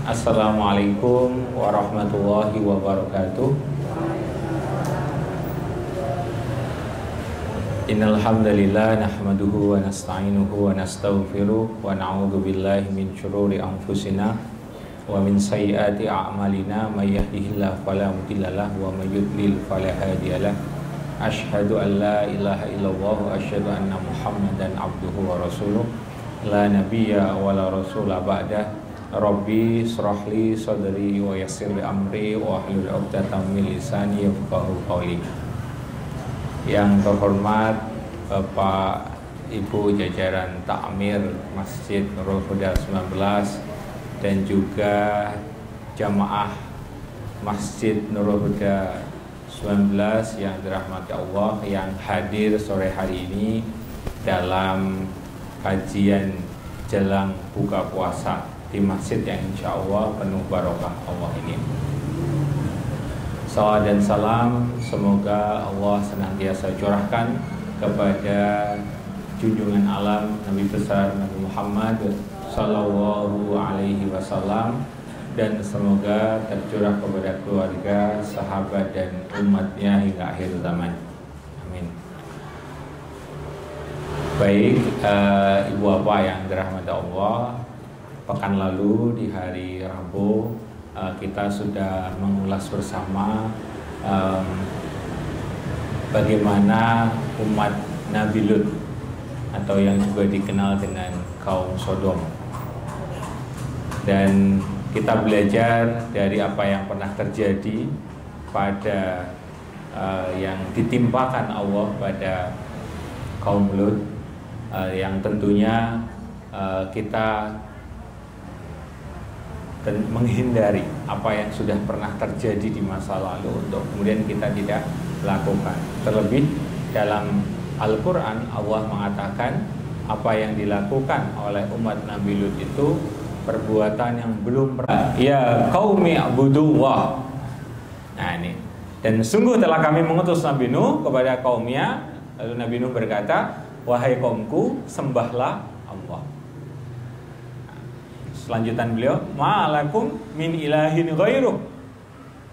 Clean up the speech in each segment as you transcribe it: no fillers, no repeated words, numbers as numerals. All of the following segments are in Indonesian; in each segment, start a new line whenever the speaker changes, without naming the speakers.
Assalamualaikum warahmatullahi wabarakatuh. Innal hamdalillah nahmaduhu wa nasta'inuhu wa nastaghfiruh wa na'udzu billahi min syururi anfusina wa min sayyiati a'malina may yahdihillahu fala mudhillalah wa may yudlil fala hadiyalah. Asyhadu an la ilaha illallah wa asyhadu anna Muhammadan abduhu wa rasuluh la nabiyya wa la rasula ba'dah. Rabbi shrahli sadri wa yassirli amri wa hlul 'uqdatam min lisani yafqahu qawli. Yang terhormat Bapak Ibu jajaran Takmir Masjid Nurul Huda 19 dan juga jamaah Masjid Nurul Huda 19 yang dirahmati Allah, yang hadir sore hari ini dalam kajian jelang buka puasa di masjid yang insya Allah penuh barokah Allah ini. Salawat dan salam semoga Allah senantiasa curahkan kepada junjungan alam Nabi besar Nabi Muhammad Sallallahu Alaihi Wasallam, dan semoga tercurah kepada keluarga, sahabat dan umatnya hingga akhir zaman. Amin. Baik, ibu bapak yang dirahmati Allah, pekan lalu di hari Rabu kita sudah mengulas bersama bagaimana umat Nabi Lut atau yang juga dikenal dengan kaum Sodom, dan kita belajar dari apa yang pernah terjadi pada yang ditimpakan Allah pada kaum Lut, yang tentunya kita dan menghindari apa yang sudah pernah terjadi di masa lalu untuk kemudian kita tidak lakukan. Terlebih dalam Al-Quran Allah mengatakan apa yang dilakukan oleh umat Nabi Lut itu perbuatan yang belum pernah. Ya qaumi abudullah. Nah ini, dan sungguh telah kami mengutus Nabi Nuh kepada kaumnya. Lalu Nabi Nuh berkata, wahai kaumku, sembahlah Allah. Selanjutan beliau, ma'alakum min ilahin ghairuh,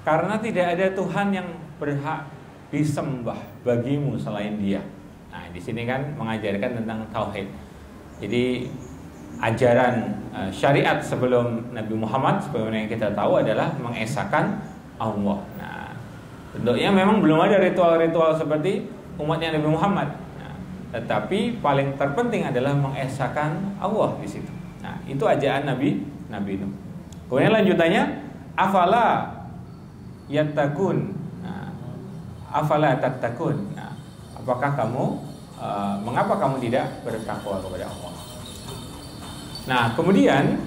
karena tidak ada Tuhan yang berhak disembah bagimu selain Dia. Nah, di sini kan mengajarkan tentang tauhid. Jadi ajaran syariat sebelum Nabi Muhammad sebagaimana yang kita tahu adalah mengesahkan Allah. Nah, bentuknya memang belum ada ritual-ritual seperti umatnya Nabi Muhammad. Nah, tetapi paling terpenting adalah mengesahkan Allah di situ. Nah, itu ajaan Nabi Nuh. Kemudian lanjutannya, afala yattaqun. Nah, afala tattaqun. Nah, apakah kamu mengapa kamu tidak bertakwa kepada Allah? Nah, kemudian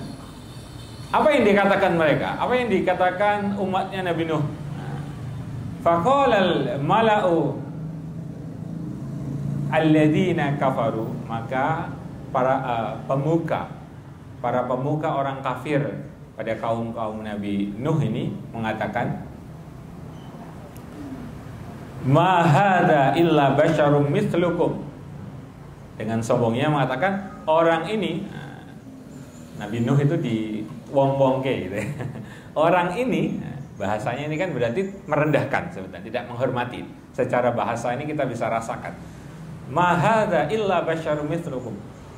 apa yang dikatakan mereka? Apa yang dikatakan umatnya Nabi Nuh? Nah, faqalal mala'u alladzina kafaru, maka para pemuka orang kafir pada kaum Nabi Nuh ini mengatakan, ma hadza illa basyarum mislukum, dengan sombongnya mengatakan orang ini, Nabi Nuh itu di wong-wongke gitu ya. Orang ini, bahasanya ini kan berarti merendahkan sebetulnya, tidak menghormati. Secara bahasa ini kita bisa rasakan, ma hadza illa basyarum mislukum,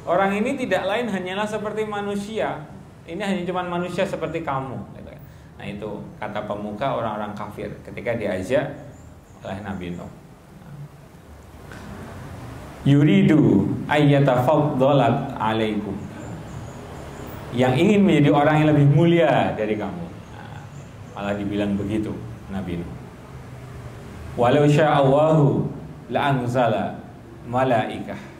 orang ini tidak lain hanyalah seperti manusia. Ini hanya cuma manusia seperti kamu. Nah itu kata pemuka orang-orang kafir ketika diajak oleh Nabi Nuh. Yuridu ayyatafaddala alaikum, yang ingin menjadi orang yang lebih mulia dari kamu. Nah, malah dibilang begitu Nabi Nuh. Walau sya'allahu la'anzala malaikah.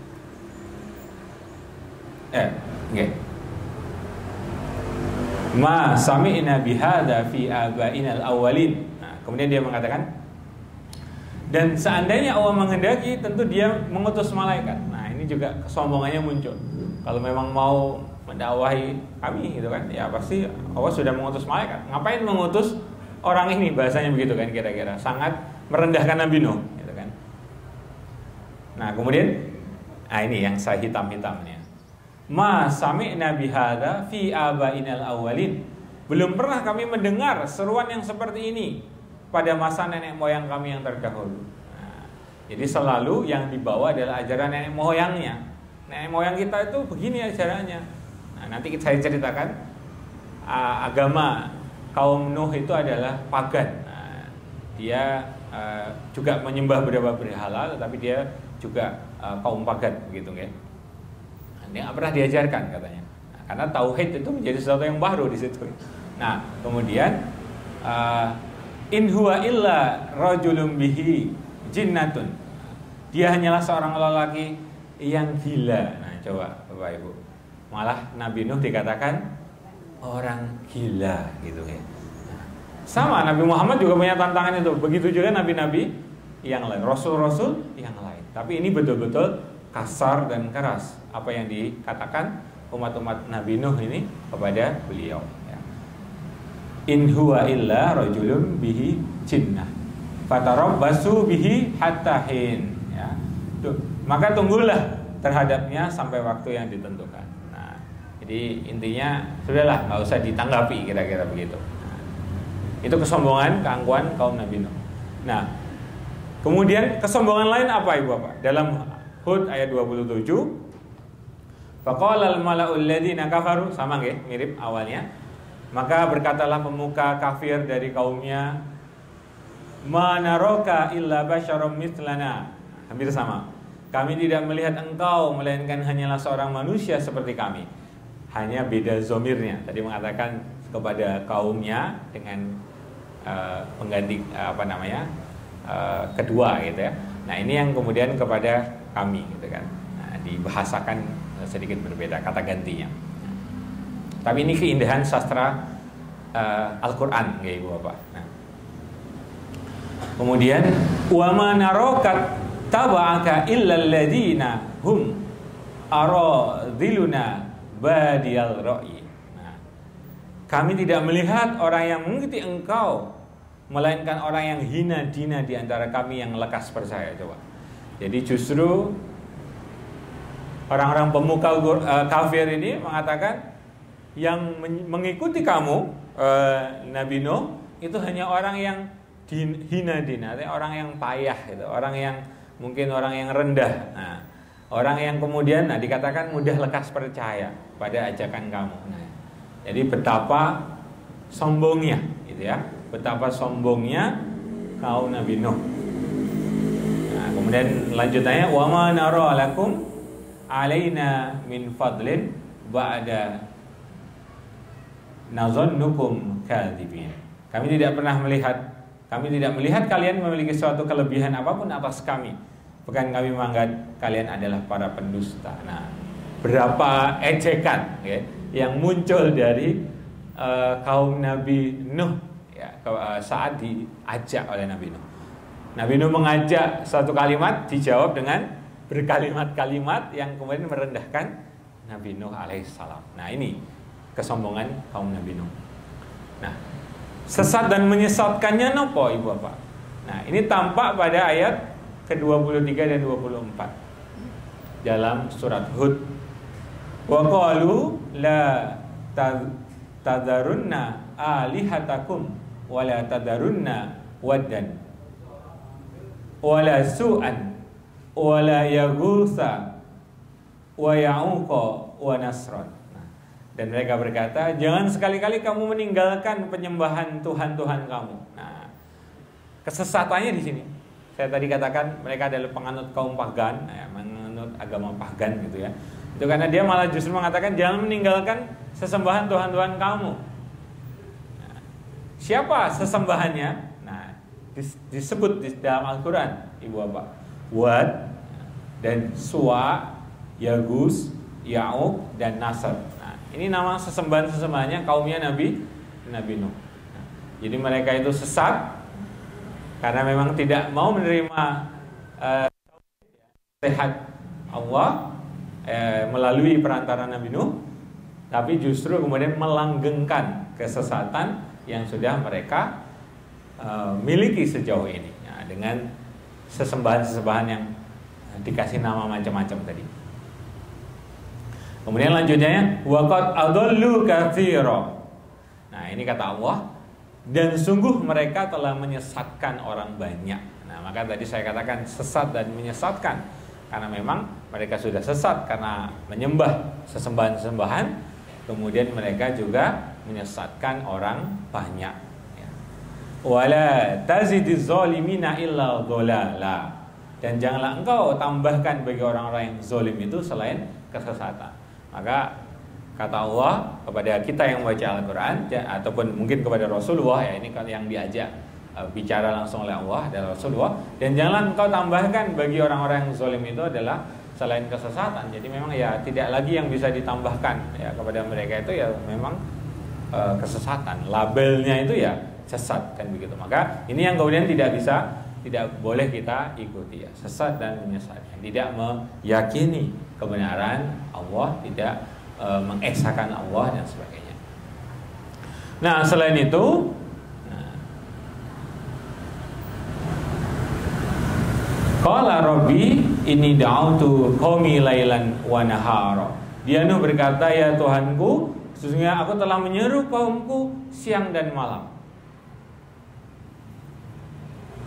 Ma sami'na bihadza fi abainal awwalin. Nah, kemudian dia mengatakan, dan seandainya Allah menghendaki tentu Dia mengutus malaikat. Nah, ini juga kesombongannya muncul. Kalau memang mau mendakwahi kami gitu kan, ya pasti Allah sudah mengutus malaikat. Ngapain mengutus orang ini? Bahasanya begitu kan, kira-kira sangat merendahkan Nabi Nuh gitu kan. Nah, kemudian ini yang saya hitam-hitamnya. Ma sami'na bihadza fi abainal awwalin. Belum pernah kami mendengar seruan yang seperti ini pada masa nenek moyang kami yang terdahulu. Nah, jadi selalu yang dibawa adalah ajaran nenek moyangnya. Nenek moyang kita itu begini ajarannya. Nah, nanti saya ceritakan agama kaum Nuh itu adalah pagan. Nah, dia juga menyembah beberapa berhala, tetapi dia juga kaum pagan begitu ya. Ini nggak pernah diajarkan katanya. Nah, karena tauhid itu menjadi sesuatu yang baru di situ. Nah, kemudian in huwa illa rajulun bihi jinnatun. Dia hanyalah seorang lelaki yang gila. Nah, coba Bapak Ibu. Malah Nabi Nuh dikatakan orang gila gitu ya. Sama Nabi Muhammad juga punya tantangan itu. Begitu juga nabi-nabi yang lain, rasul-rasul yang lain. Tapi ini betul-betul kasar dan keras apa yang dikatakan umat-umat Nabi Nuh ini kepada beliau ya. In huwa illa rajulun bihi jinnah fatarabbasu bihi hatta hin ya. Maka tunggulah terhadapnya sampai waktu yang ditentukan. Nah, jadi intinya sudahlah, nggak usah ditanggapi kira-kira begitu. Itu kesombongan, keangkuhan kaum Nabi Nuh. Nah, kemudian kesombongan lain apa Ibu Bapak? Dalam Hud ayat 27, faqala al-mala'ul ladzina kafaru, sama nggih, mirip awalnya. Maka berkatalah pemuka kafir dari kaumnya, ma naraka illa basyarum mithlana. Hampir sama. Kami tidak melihat engkau melainkan hanyalah seorang manusia seperti kami. Hanya beda zomirnya. Tadi mengatakan kepada kaumnya dengan pengganti kedua gitu ya. Nah, ini yang kemudian kepada kami gitu kan. Nah, dibahasakan sedikit berbeda kata gantinya. Tapi ini keindahan sastra Al-Qur'an ya Ibu Bapak. Nah. Kemudian wa ma narokat taba'aka illal ladzina hum aradhiluna badiyal ra'i. Kami tidak melihat orang yang mengikuti engkau, melainkan orang yang hina dina di antara kami yang lekas percaya. Coba. Jadi justru orang-orang pemuka kafir ini mengatakan yang mengikuti kamu Nabi Nuh itu hanya orang yang hina dina, orang yang payah gitu, orang yang mungkin orang yang rendah. Nah, orang yang kemudian dikatakan mudah lekas percaya pada ajakan kamu. Nah, jadi betapa sombongnya gitu ya. Betapa sombongnya kaum Nabi Nuh. Nah, kemudian lanjutannya wa ma nara lakum alaina min fadlin ba'da nazannukum kadzibin. Kami tidak melihat kalian memiliki suatu kelebihan apapun atas kami. Bukan kami menganggap kalian adalah para pendusta. Nah, berapa ejekan ya yang muncul dari kaum Nabi Nuh ya, saat diajak oleh Nabi Nuh. Nabi Nuh mengajak satu kalimat dijawab dengan berkalimat-kalimat yang kemudian merendahkan Nabi Nuh alaihissalam. Nah, ini kesombongan kaum Nabi Nuh. Nah, sesat dan menyesatkannya nopo Ibu Bapak. Nah, ini tampak pada ayat ke-23 dan 24 dalam surat Hud. Wa qalu la tadarunna alihatakum wa la tadarunna waddan wa la su'an wa la yaghutsa wa ya'uqa wa nasran. Dan mereka berkata, jangan sekali-kali kamu meninggalkan penyembahan Tuhan-Tuhan kamu. Nah, kesesatannya di sini. Saya tadi katakan mereka adalah penganut kaum pagan, menganut agama pagan gitu ya. Itu karena dia malah justru mengatakan jangan meninggalkan sesembahan Tuhan-Tuhan kamu. Nah, siapa sesembahannya? Nah, disebut di dalam Al-Quran, Ibu Bapak. Wad dan Suwa, Yagus, Ya'uq dan Nasr. Nah, ini nama sesembahan-sesembahannya kaumnya Nabi Nuh. Nah, jadi mereka itu sesat karena memang tidak mau menerima sehat Allah melalui perantara Nabi Nuh, tapi justru kemudian melanggengkan kesesatan yang sudah mereka miliki sejauh ini dengan sesembahan-sesembahan yang dikasih nama macam-macam tadi. Kemudian lanjutnya wa qad adallu katsira. Nah, ini kata Allah, dan sungguh mereka telah menyesatkan orang banyak. Nah, maka tadi saya katakan sesat dan menyesatkan karena memang mereka sudah sesat karena menyembah sesembahan-sesembahan, kemudian mereka juga menyesatkan orang banyak. Wala tazidiz zalimina illa dhalala. Dan janganlah engkau tambahkan bagi orang-orang yang zalim itu selain kesesatan. Maka kata Allah kepada kita yang membaca Al-Quran ataupun mungkin kepada Rasulullah, ya ini yang diajak bicara langsung oleh Allah adalah Rasulullah, dan janganlah engkau tambahkan bagi orang-orang yang zalim itu adalah selain kesesatan. Jadi memang ya tidak lagi yang bisa ditambahkan ya kepada mereka itu ya memang kesesatan. Labelnya itu ya sesat kan begitu. Maka ini yang kemudian tidak boleh kita ikuti ya, sesat dan menyesatkan. Tidak meyakini kebenaran Allah, tidak mengesahkan Allah dan sebagainya. Nah, selain itu qala rabbi inni da'autu qaumi lailan wa nahara. Dia Nuh berkata, ya Tuhanku, sesungguhnya aku telah menyeru kaumku siang dan malam.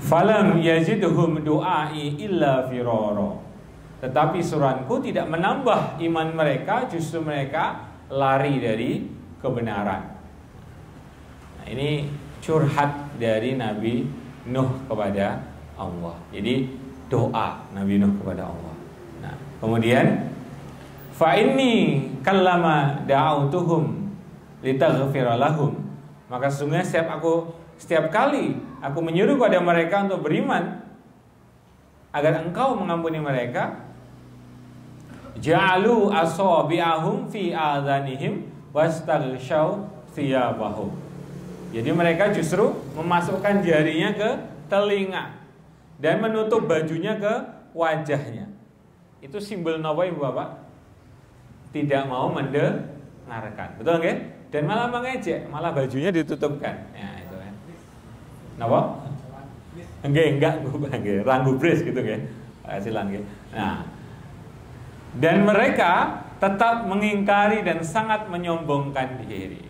Falam yazidhum du'ai illa firara. Tetapi suranku tidak menambah iman mereka, justru mereka lari dari kebenaran. Nah, ini curhat dari Nabi Nuh kepada Allah. Jadi doa Nabi Nuh kepada Allah. Nah, kemudian fa inni kallama da'autuhum litaghfira lahum. Maka sesungguhnya setiap kali aku menyuruh pada mereka untuk beriman agar engkau mengampuni mereka, ja'alu asabi'ahum fi adhanihim wastaghshaw thiyabahum. Jadi mereka justru memasukkan jarinya ke telinga dan menutup bajunya ke wajahnya. Itu simbol napa Ibu Bapak? Tidak mau mendengarkan. Betul nggih? Dan malah mengejek, malah bajunya ditutupkan. Ya, itu kan. Napa? Enggak, ranggubris gitu nggih. Silan nggih. Nah, dan mereka tetap mengingkari dan sangat menyombongkan diri.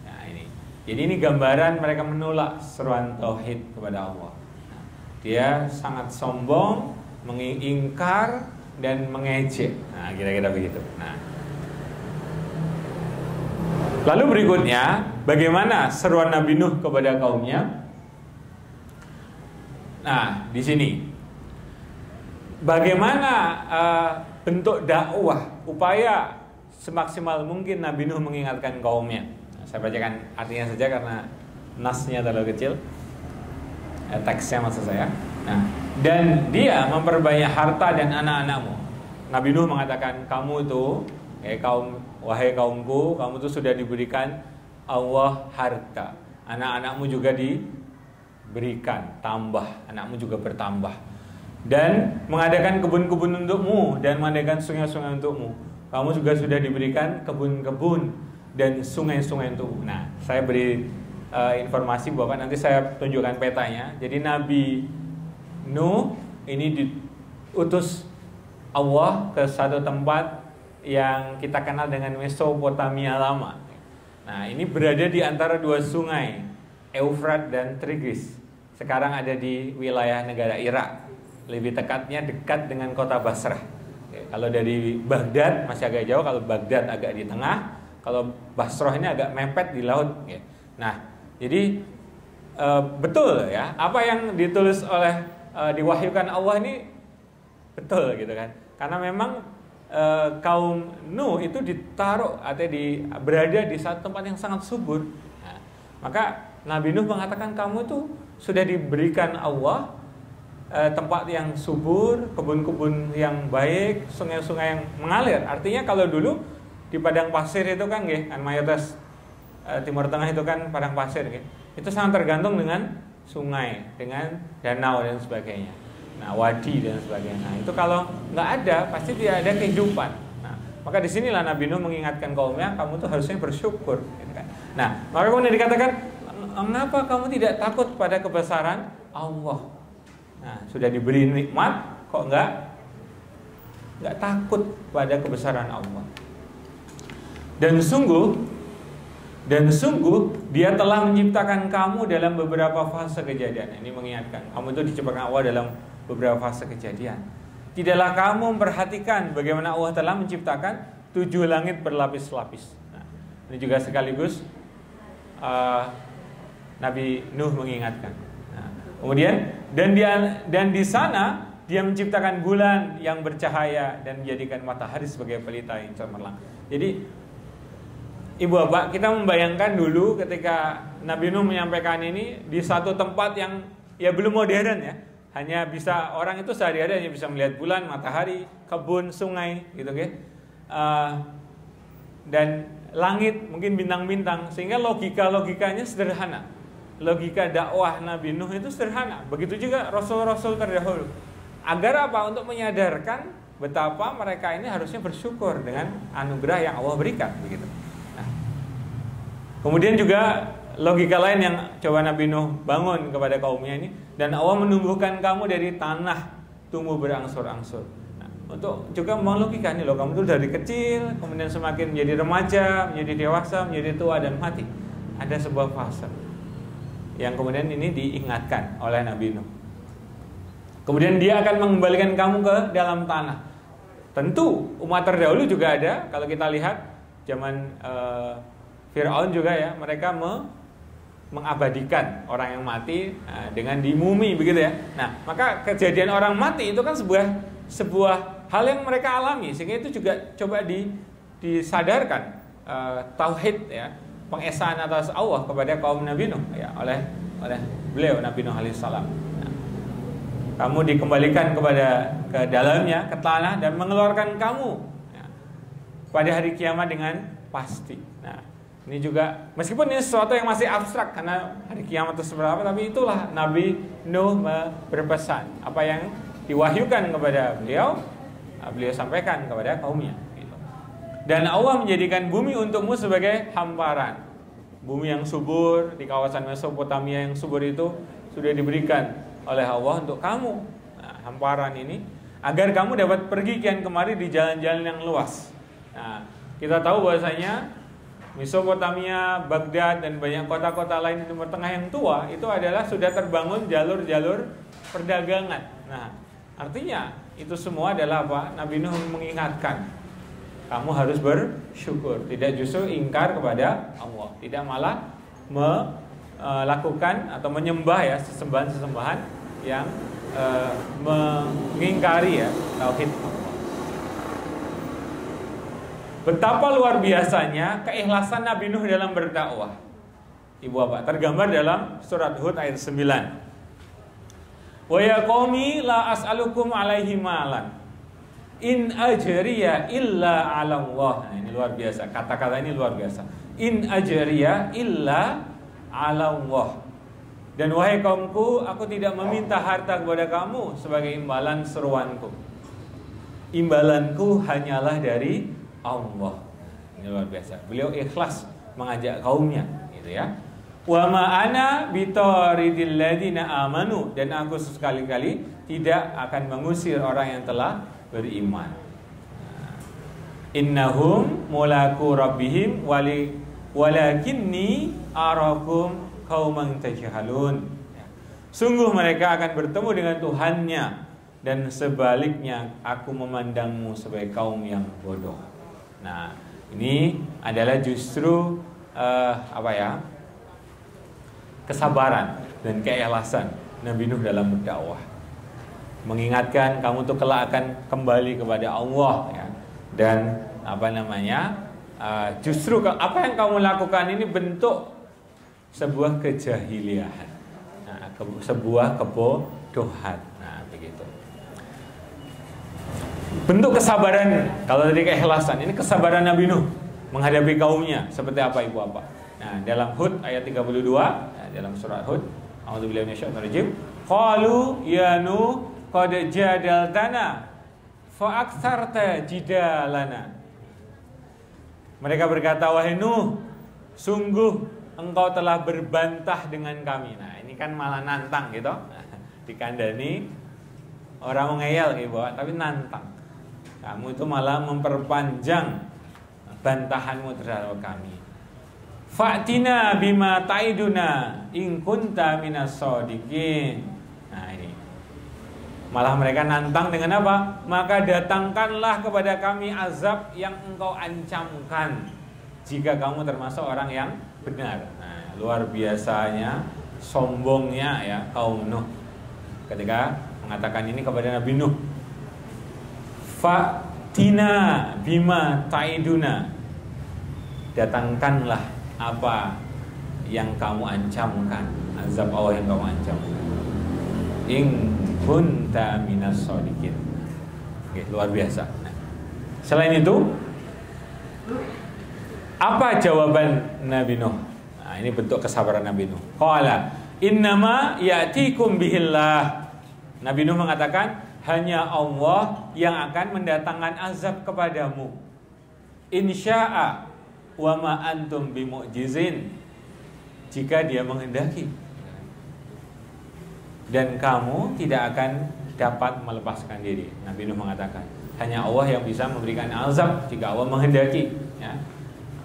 Nah, ini. Jadi ini gambaran mereka menolak seruan tauhid kepada Allah. Nah, dia sangat sombong, mengingkar dan mengejek. Nah, kira-kira begitu. Nah, lalu berikutnya, bagaimana seruan Nabi Nuh kepada kaumnya? Nah, di sini bagaimana bentuk dakwah, upaya semaksimal mungkin Nabi Nuh mengingatkan kaumnya. Nah, saya bacakan artinya saja karena nasnya terlalu kecil, teksnya maksud saya. Nah, dan dia memperbanyak harta dan anak-anakmu. Nabi Nuh mengatakan, kamu itu, wahai kaumku, kamu itu sudah diberikan Allah harta, anak-anakmu juga diberikan, tambah, anakmu juga bertambah, dan mengadakan kebun-kebun untukmu dan mengadakan sungai-sungai untukmu. Kamu juga sudah diberikan kebun-kebun dan sungai-sungai untukmu. Nah, saya beri informasi bahwa nanti saya tunjukkan petanya. Jadi Nabi Nuh ini diutus Allah ke satu tempat yang kita kenal dengan Mesopotamia lama. Nah, ini berada di antara dua sungai, Eufrat dan Tigris. Sekarang ada di wilayah negara Irak. Lebih dekatnya dekat dengan kota Basrah. Kalau dari Baghdad masih agak jauh, kalau Baghdad agak di tengah, kalau Basrah ini agak mepet di laut. Nah, jadi betul ya, apa yang ditulis oleh diwahyukan Allah ini betul gitu kan. Karena memang kaum Nuh itu ditaruh atau berada di satu tempat yang sangat subur. Nah, maka Nabi Nuh mengatakan kamu itu sudah diberikan Allah tempat yang subur, kebun-kebun yang baik, sungai-sungai yang mengalir. Artinya kalau dulu di padang pasir itu kan mayoritas Timur Tengah itu kan padang pasir itu sangat tergantung dengan sungai, dengan danau dan sebagainya. Nah, wadi dan sebagainya. Nah, itu kalau nggak ada, pasti tidak ada kehidupan. Nah, maka disinilah Nabi Nuh mengingatkan kaumnya, kamu tuh harusnya bersyukur. Gitu kan. Nah, maka kemudian dikatakan, mengapa kamu tidak takut pada kebesaran Allah? Nah, sudah diberi nikmat, kok nggak takut pada kebesaran Allah? Dan sungguh Dia telah menciptakan kamu dalam beberapa fase kejadian. Ini mengingatkan, kamu itu diciptakan Allah dalam beberapa fase kejadian. Tidaklah kamu memperhatikan bagaimana Allah telah menciptakan 7 langit berlapis-lapis. Nah, ini juga sekaligus Nabi Nuh mengingatkan. Nah, kemudian dan di sana Dia menciptakan bulan yang bercahaya dan menjadikan matahari sebagai pelita yang cemerlang. Jadi Ibu Bapak, kita membayangkan dulu ketika Nabi Nuh menyampaikan ini di satu tempat yang ya belum modern ya. Hanya bisa orang itu sehari-hari hanya bisa melihat bulan, matahari, kebun, sungai gitu kan. Dan langit, mungkin bintang-bintang, sehingga logikanya sederhana. Logika dakwah Nabi Nuh itu sederhana. Begitu juga rasul-rasul terdahulu. Agar apa? Untuk menyadarkan betapa mereka ini harusnya bersyukur dengan anugerah yang Allah berikan begitu. Nah, kemudian juga logika lain yang coba Nabi Nuh bangun kepada kaumnya ini, dan Allah menumbuhkan kamu dari tanah tumbuh berangsur-angsur. Nah, untuk juga membangun logika ini loh, kamu tuh dari kecil, kemudian semakin menjadi remaja, menjadi dewasa, menjadi tua dan mati. Ada sebuah fase yang kemudian ini diingatkan oleh Nabi Nuh. Kemudian Dia akan mengembalikan kamu ke dalam tanah. Tentu umat terdahulu juga ada. Kalau kita lihat zaman Fir'aun juga ya, mereka mengabadikan orang yang mati dengan dimumi begitu ya. Nah, maka kejadian orang mati itu kan sebuah hal yang mereka alami, sehingga itu juga coba disadarkan tauhid ya, pengesaan atas Allah kepada kaum Nabi Nuh ya, oleh beliau Nabi Nuh alaihissalam. Nah, kamu dikembalikan ke dalamnya, ke tanah, dan mengeluarkan kamu ya, pada hari kiamat dengan pasti. Nah, ini juga meskipun ini sesuatu yang masih abstrak karena hari kiamat itu seperti apa, tapi itulah Nabi Nuh berpesan apa yang diwahyukan kepada beliau sampaikan kepada kaumnya gitu. Dan Allah menjadikan bumi untukmu sebagai hamparan. Bumi yang subur di kawasan Mesopotamia yang subur itu sudah diberikan oleh Allah untuk kamu. Nah, hamparan ini agar kamu dapat pergi kian kemari di jalan-jalan yang luas. Nah, kita tahu bahwasanya Mesopotamia, Baghdad, dan banyak kota-kota lain di Timur Tengah yang tua itu adalah sudah terbangun jalur-jalur perdagangan. Nah, artinya itu semua adalah apa? Nabi Nuh mengingatkan, kamu harus bersyukur, tidak justru ingkar kepada Allah, tidak malah melakukan atau menyembah ya sesembahan-sesembahan yang mengingkari ya tauhid Allah. Betapa luar biasanya keikhlasan Nabi Nuh dalam berdakwah. Ibu Bapak, tergambar dalam surat Hud ayat 9. Wa ya qaumi la as'alukum alaihi malan in ajriya illa 'ala Allah. Nah, ini luar biasa. Kata-kata ini luar biasa. In ajriya illa 'ala Allah. Dan wahai kaumku, aku tidak meminta harta kepada kamu sebagai imbalan seruanku. Imbalanku hanyalah dari Allah. Ini luar biasa. Beliau ikhlas mengajak kaumnya, gitu ya. Wa ma ana bitaridil ladina amanu, dan aku sekali-kali tidak akan mengusir orang yang telah beriman. Innahum mulaku rabbihim walakinni arakum qauman tajhalun. Sungguh mereka akan bertemu dengan Tuhannya, dan sebaliknya aku memandangmu sebagai kaum yang bodoh. Nah, ini adalah justru kesabaran dan keikhlasan Nabi Nuh dalam berdakwah. Mengingatkan kamu tuh kelak akan kembali kepada Allah ya. Dan justru apa yang kamu lakukan ini bentuk sebuah kejahiliahan. Nah, sebuah kebodohan. Nah, begitu. Bentuk kesabaran, kalau tadi keikhlasan, ini kesabaran Nabi Nuh menghadapi kaumnya seperti apa Ibu Bapak? Nah, dalam Hud ayat 32, dalam surat Hud, a'udzubillahi minasyaitonir rajim, qalu ya Nuh qad jadaltana fa aktsarta jidalana. Mereka berkata, wahai Nuh, sungguh engkau telah berbantah dengan kami. Nah, ini kan malah nantang gitu. Dikandani orang mengeyel Ibu Bapak, tapi nantang. Kamu itu malah memperpanjang bantahanmu terhadap kami. Fa'tina bima ta'iduna in kunta minas shodiqin. Nah ini. Malah mereka nantang dengan apa? Maka datangkanlah kepada kami azab yang engkau ancamkan jika kamu termasuk orang yang benar. Nah, luar biasanya sombongnya ya kaum Nuh ketika mengatakan ini kepada Nabi Nuh. Fa'tina bima ta'iduna. Datangkanlah apa yang kamu ancamkan, azab Allah yang kamu ancamkan. In kunta minas shodiqin. Oke, luar biasa. Nah, selain itu, apa jawaban Nabi Nuh? Nah, ini bentuk kesabaran Nabi Nuh. Qala innama ya'tikum bihillah. Nabi Nuh mengatakan, hanya Allah yang akan mendatangkan azab kepadamu. Insya'a wa ma antum bimu'jizin. Jika dia menghendaki. Dan kamu tidak akan dapat melepaskan diri. Nabi Nuh mengatakan, hanya Allah yang bisa memberikan azab jika Allah menghendaki, ya.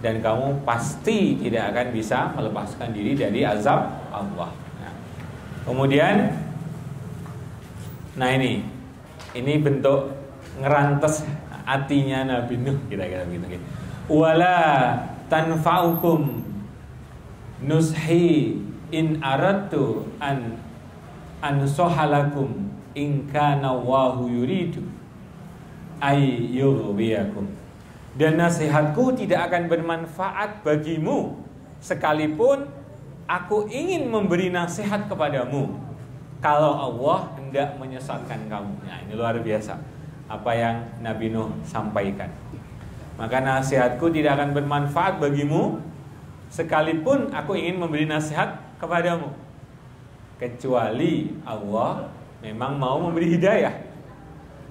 Dan kamu pasti tidak akan bisa melepaskan diri dari azab Allah, ya. Kemudian, nah ini bentuk ngerantes hatinya Nabi Nuh, kira-kira begitu. Wala tanfa'ukum nushi in aradtu an sohalakum in kana Allahu yuridu ay yughwiyakum. Dan nasihatku tidak akan bermanfaat bagimu sekalipun aku ingin memberi nasihat kepadamu kalau Allah hendak menyesatkan kamu. Nah, ini luar biasa apa yang Nabi Nuh sampaikan. Maka nasihatku tidak akan bermanfaat bagimu sekalipun aku ingin memberi nasihat kepadamu, kecuali Allah memang mau memberi hidayah.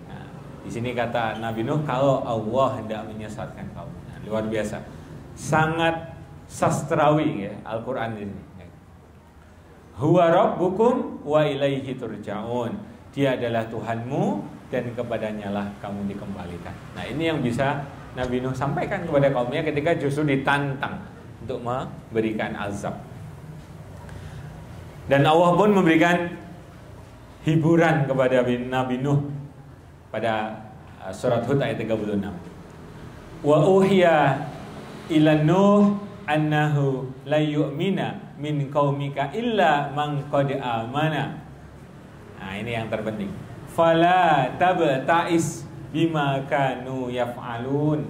Nah, di sini kata Nabi Nuh, kalau Allah hendak menyesatkan kamu. Nah, luar biasa, sangat sastrawi ya Al-Quran ini. Huwa rabbukum wa ilaihi turja'un. Dia adalah Tuhanmu dan kepadanya lah kamu dikembalikan. Nah, ini yang bisa Nabi Nuh sampaikan kepada kaumnya ketika justru ditantang untuk memberikan azab. Dan Allah pun memberikan hiburan kepada Nabi Nuh pada surat Hud ayat 36. Wa uhiya ila Nuh annahu la yu'mina min qaumika illa man qad amana. Nah, ini yang terpenting. Fala tabta'is bima kanu yaf'alun.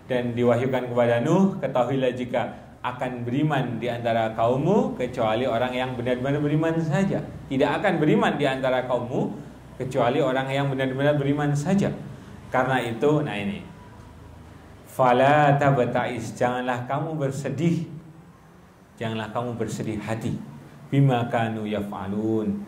Dan diwahyukan kepada Nuh, ketahuilah jika akan beriman di antara kaummu kecuali orang yang benar-benar beriman saja. Tidak akan beriman di antara kaummu kecuali orang yang benar-benar beriman saja. Karena itu, nah ini, fala tabta'is, janganlah kamu bersedih, janganlah kamu bersedih hati bima kanu yaf'alun,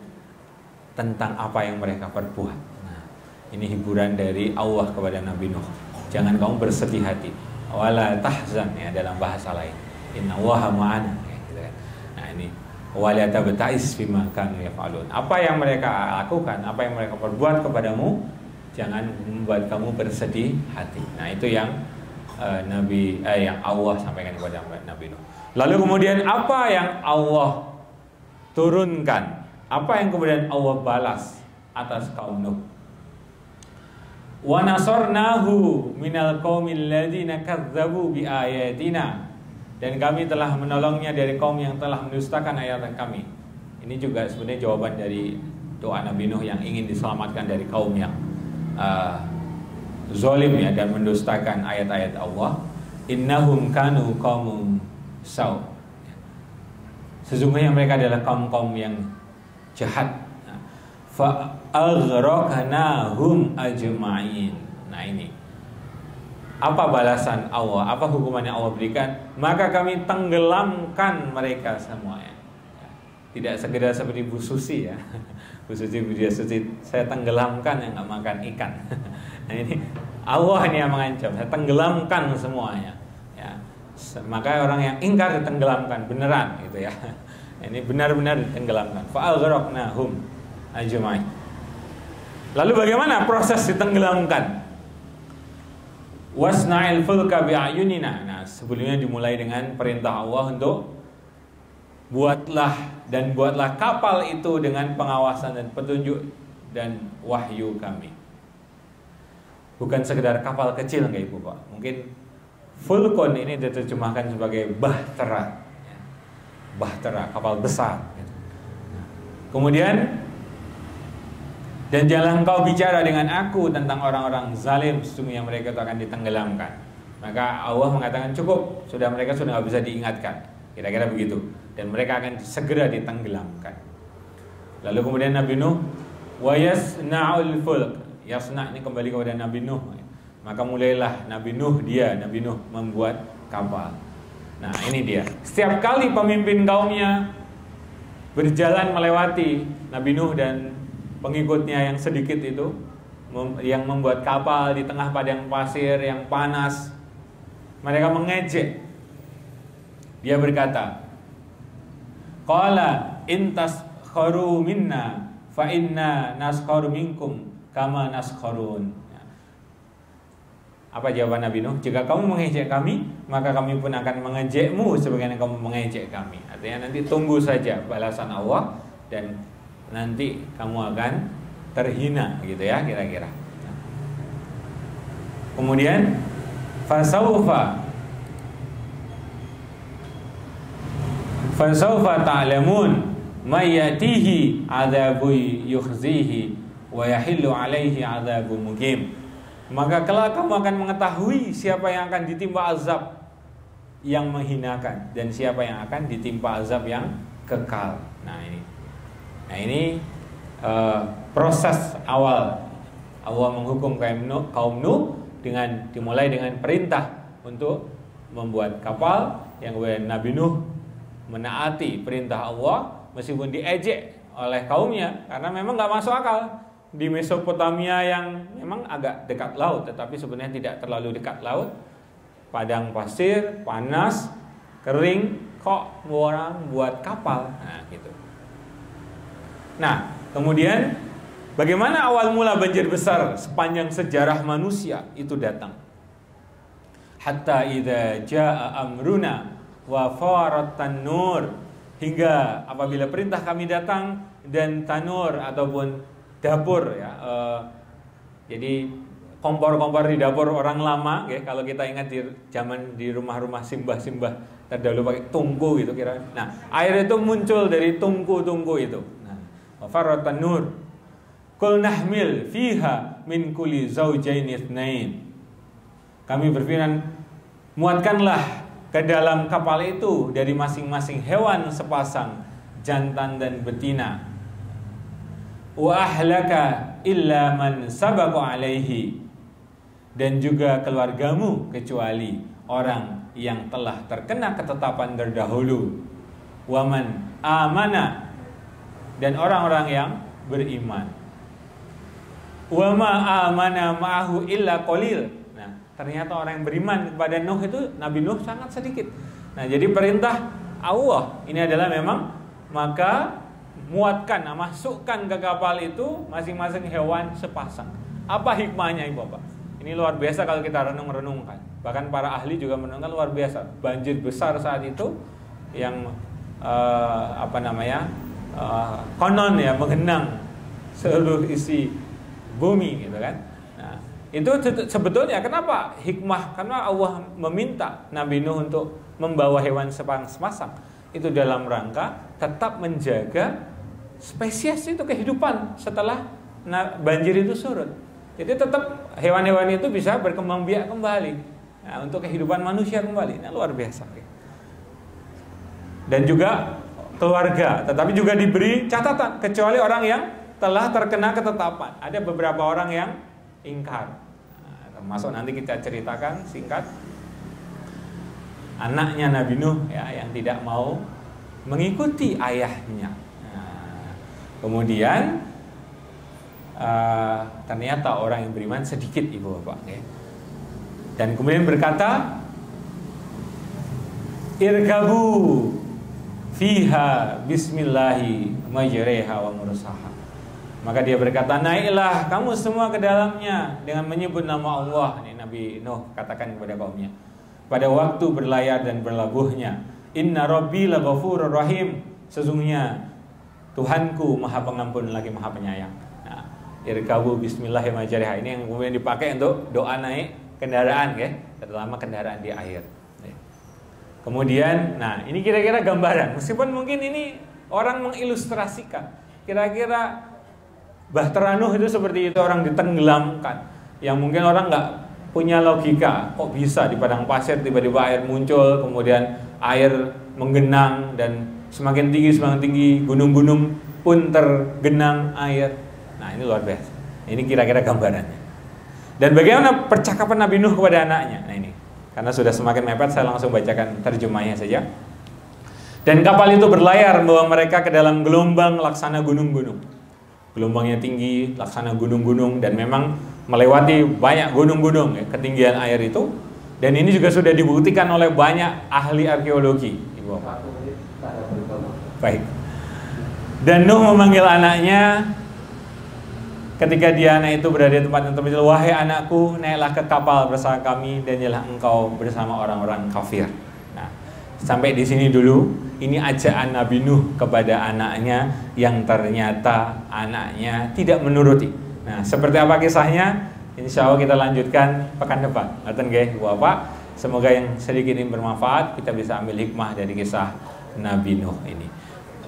tentang apa yang mereka perbuat. Nah, ini hiburan dari Allah kepada Nabi Nuh. Jangan kamu bersedih hati. Wala tahzan ya dalam bahasa lain. Innallaha ma'ana ya, gitu kan. Nah, ini wala tabta'is bima kanu yaf'alun. Apa yang mereka lakukan, apa yang mereka perbuat kepadamu, jangan membuat kamu bersedih hati. Nah, itu yang yang Allah sampaikan kepada Nabi Nuh. Lalu kemudian apa yang Allah turunkan? Apa yang kemudian Allah balas atas kaum Nuh? Wa nasarnahu minal qaumil ladzina kadzdzabu bi ayatina. Dan kami telah menolongnya dari kaum yang telah mendustakan ayat kami. Ini juga sebenarnya jawaban dari doa Nabi Nuh yang ingin diselamatkan dari kaum yang zalim ya dan mendustakan ayat-ayat Allah. Innahum kanu qaumum saw. Sesungguhnya mereka adalah kaum-kaum yang jahat. Fa aghraqnahum ajma'in. Nah, ini apa balasan Allah, apa hukuman yang Allah berikan? Maka kami tenggelamkan mereka semuanya. Tidak sekedar seperti Bu Susi ya. Bu Susi saya tenggelamkan yang nggak makan ikan. Nah, ini Allah ini yang mengancam, saya tenggelamkan semuanya ya. Maka orang yang ingkar ditenggelamkan beneran gitu ya. Ini benar-benar ditenggelamkan. Fa aghraqnahum ajma'in. Lalu bagaimana proses ditenggelamkan? wasna'il fulka bi'ayunina. Nah, sebelumnya dimulai dengan perintah Allah untuk buatlah kapal itu dengan pengawasan dan petunjuk dan wahyu kami. Bukan sekedar kapal kecil enggak Ibu Pak. Mungkin fulkon ini diterjemahkan sebagai bahtera, ya. Bahtera, kapal besar. Kemudian, dan janganlah engkau bicara dengan aku tentang orang-orang zalim, sesungguhnya mereka itu akan ditenggelamkan. Maka Allah mengatakan cukup, mereka sudah nggak bisa diingatkan, kira-kira begitu. Dan mereka akan segera ditenggelamkan. Lalu kemudian Nabi Nuh, wa yasna'ul fulk. Yasna' ini kembali kepada Nabi Nuh. Maka mulailah Nabi Nuh membuat kapal. Nah, ini dia. Setiap kali pemimpin kaumnya berjalan melewati Nabi Nuh dan pengikutnya yang sedikit itu, yang membuat kapal di tengah padang pasir yang panas, mereka mengejek. Dia berkata, qala intas kharu minna fa inna naskharu minkum kama naskharun. Apa jawaban Nabi Nuh? Jika kamu mengejek kami, maka kami pun akan mengejekmu sebagaimana kamu mengejek kami. Artinya nanti tunggu saja balasan Allah dan nanti kamu akan terhina, gitu ya, kira-kira. Kemudian fasaufa ta'lamun may yatihi adzabu yukhzihi wa yahillu alaihi adzabu muqim. Maka kelak kamu akan mengetahui siapa yang akan ditimpa azab yang menghinakan dan siapa yang akan ditimpa azab yang kekal. Nah ini proses awal Allah menghukum kaum Nuh dengan dimulai dengan perintah untuk membuat kapal, yang kemudian Nabi Nuh menaati perintah Allah meskipun diejek oleh kaumnya karena memang nggak masuk akal. Di Mesopotamia yang memang agak dekat laut, tetapi sebenarnya tidak terlalu dekat laut, padang pasir, panas, kering, kok orang buat kapal? Nah, gitu. Nah, kemudian bagaimana awal mula banjir besar sepanjang sejarah manusia itu datang? Hatta idza jaa amruna wa farat tanur, hingga apabila perintah kami datang dan tanur ataupun dapur, ya, jadi kompor-kompor di dapur orang lama, ya, kalau kita ingat di zaman di rumah-rumah simbah-simbah terdahulu pakai tungku gitu kira. Nah, air itu muncul dari tungku-tungku itu. Nah, faratan nur kul nahmil fiha min kulli zaujain itsnain. Kami berfirman, muatkanlah ke dalam kapal itu dari masing-masing hewan sepasang, jantan dan betina. Wa ahlaka illa man sabaqa alaihi, dan juga keluargamu kecuali orang yang telah terkena ketetapan terdahulu. Wa man amana, dan orang-orang yang beriman. Wa ma amana ma'ahu illa qalil. Nah, ternyata orang yang beriman kepada Nuh itu Nabi Nuh sangat sedikit. Nah, jadi perintah Allah ini adalah memang maka muatkan, masukkan ke kapal itu masing-masing hewan sepasang. Apa hikmahnya Ibu Bapak? Ini luar biasa kalau kita renung-renungkan. Bahkan para ahli juga menentukan luar biasa. Banjir besar saat itu yang konon ya menggenang seluruh isi bumi, gitu kan. Nah, itu sebetulnya kenapa hikmah? Karena Allah meminta Nabi Nuh untuk membawa hewan sepasang. Itu dalam rangka tetap menjaga spesies itu kehidupan setelah banjir itu surut. Jadi tetap hewan-hewan itu bisa berkembang biak kembali, nah, untuk kehidupan manusia kembali. Nah, luar biasa. Dan juga keluarga, tetapi juga diberi catatan kecuali orang yang telah terkena ketetapan. Ada beberapa orang yang ingkar. Nah, termasuk nanti kita ceritakan singkat anaknya Nabi Nuh, ya, yang tidak mau mengikuti ayahnya. Kemudian ternyata orang yang beriman sedikit Ibu Bapak, ya. Dan kemudian berkata, irkabu fiha bismillahi majreha wa mursaha. Maka dia berkata, naiklah kamu semua ke dalamnya dengan menyebut nama Allah. Ini Nabi Nuh katakan kepada kaumnya, pada waktu berlayar dan berlabuhnya, inna rabbi laghafurur rahim, sesungguhnya Tuhanku maha pengampun lagi maha penyayang. Nah, irkabu bismillahirrahmanirrahim, ini yang kemudian dipakai untuk doa naik kendaraan, ya, terutama kendaraan di air. Kemudian, nah ini kira-kira gambaran, meskipun mungkin ini orang mengilustrasikan, kira-kira Bahtera Nuh itu seperti itu, orang ditenggelamkan, yang mungkin orang nggak punya logika, kok bisa di padang pasir tiba-tiba air muncul, kemudian air menggenang dan semakin tinggi gunung-gunung pun tergenang air. Nah ini luar biasa. Ini kira-kira gambarannya. Dan bagaimana percakapan Nabi Nuh kepada anaknya? Nah ini, karena sudah semakin mepet, saya langsung bacakan terjemahnya saja. Dan kapal itu berlayar membawa mereka ke dalam gelombang laksana gunung-gunung. Gelombangnya tinggi, laksana gunung-gunung, dan memang melewati banyak gunung-gunung, ya, ketinggian air itu. Dan ini juga sudah dibuktikan oleh banyak ahli arkeologi. Baik. Dan Nuh memanggil anaknya ketika anak itu berada di tempat yang terpencil, wahai anakku, naiklah ke kapal bersama kami dan janganlah engkau bersama orang-orang kafir. Nah, sampai di sini dulu. Ini ajaan Nabi Nuh kepada anaknya yang ternyata anaknya tidak menuruti. Nah, seperti apa kisahnya? Insya Allah kita lanjutkan pekan depan. Ngaten nggih, Bapak. Semoga yang sedikit ini bermanfaat, kita bisa ambil hikmah dari kisah Nabi Nuh ini.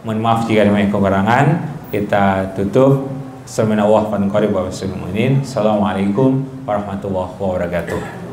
Mohon maaf jika ada banyak kekurangan. Kita tutup. Assalamualaikum warahmatullahi wabarakatuh.